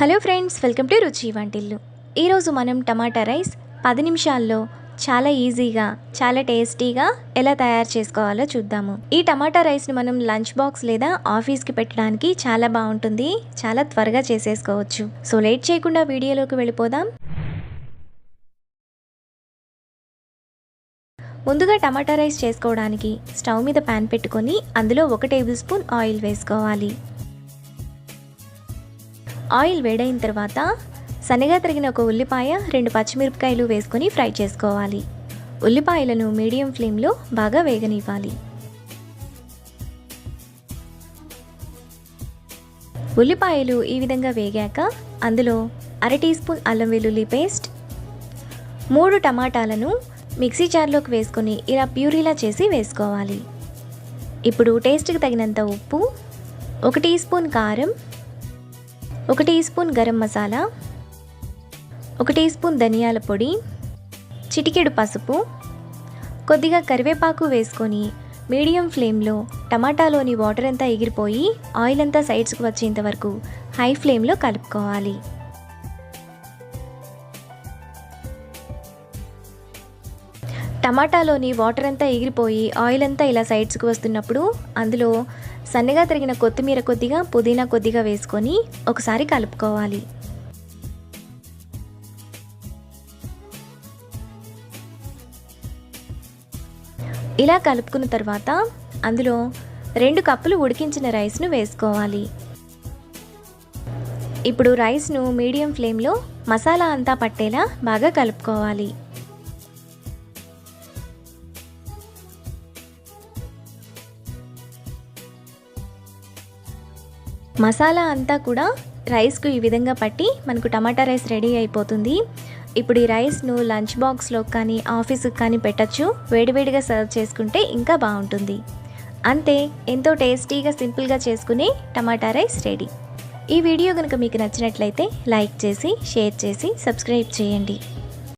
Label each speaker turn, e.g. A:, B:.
A: Hello friends, welcome to రుచి వంటిల్లు. ఈరోజు మనం టమాటా రైస్ 10 నిమిషాల్లో చాలా ఈజీగా చాలా టేస్టీగా ఎలా తయారు చేసుకోవాలో చూద్దాము. ఈ టమాటా రైస్ని మనం లంచ్ బాక్స్ లేదా ఆఫీస్కి పెట్టడానికి చాలా బాగుంటుంది. చాలా త్వరగా చేసేసుకోవచ్చు. సో లేట్ చేయకుండా వీడియోలోకి వెళ్ళిపోదాం. ముందుగా టమాటా రైస్ చేసుకోవడానికి స్టవ్ మీద ప్యాన్ పెట్టుకొని అందులో 1 టేబుల్ స్పూన్ ఆయిల్ వేసుకోవాలి. ఆయిల్ వేడైన తర్వాత సన్నగా తరిగిన ఒక ఉల్లిపాయ, 2 పచ్చిమిరపకాయలు వేసుకొని ఫ్రై చేసుకోవాలి. ఉల్లిపాయలను మీడియం ఫ్లేమ్లో బాగా వేగనివ్వాలి. ఉల్లిపాయలు ఈ విధంగా వేగాక అందులో 1/2 టీ స్పూన్ అల్లం వెల్లుల్లి పేస్ట్, 3 టమాటాలను మిక్సీ జార్లోకి వేసుకొని ఇలా ప్యూరీలా చేసి వేసుకోవాలి. ఇప్పుడు టేస్ట్కి తగినంత ఉప్పు, 1 టీ స్పూన్ కారం, 1 teaspoon garam masala, 1 teaspoon ధనియాల పొడి, చిటికెడు పసుపు, కొద్దిగా కరివేపాకు వేసుకొని మీడియం ఫ్లేమ్లో టమాటాలోని వాటర్ అంతా ఎగిరిపోయి ఆయిల్ అంతా సైడ్స్కి వచ్చేంత వరకు హై ఫ్లేమ్లో కలుపుకోవాలి. టమాటాలోని వాటర్ అంతా ఎగిరిపోయి ఆయిల్ అంతా ఇలా సైడ్స్కి వస్తున్నప్పుడు అందులో సన్నగా తరిగిన కొత్తిమీర కొద్దిగా, పుదీనా కొద్దిగా వేసుకొని ఒకసారి కలుపుకోవాలి. ఇలా కలుపుకున్న తర్వాత అందులో 2 కప్పులు ఉడికించిన రైస్ను వేసుకోవాలి. ఇప్పుడు రైస్ను మీడియం ఫ్లేమ్లో మసాలా అంతా పట్టేలా బాగా కలుపుకోవాలి. మసాలా అంతా కూడా రైస్కు ఈ విధంగా పట్టి మనకు టమాటా రైస్ రెడీ అయిపోతుంది. ఇప్పుడు ఈ రైస్ను లంచ్ బాక్స్లో కానీ ఆఫీస్కి కానీ పెట్టచ్చు. వేడివేడిగా సర్వ్ చేసుకుంటే ఇంకా బాగుంటుంది. అంతే, ఎంతో టేస్టీగా సింపుల్గా చేసుకునే టమాటా రైస్ రెడీ. ఈ వీడియో కనుక మీకు నచ్చినట్లయితే లైక్ చేసి, షేర్ చేసి, సబ్స్క్రైబ్ చేయండి.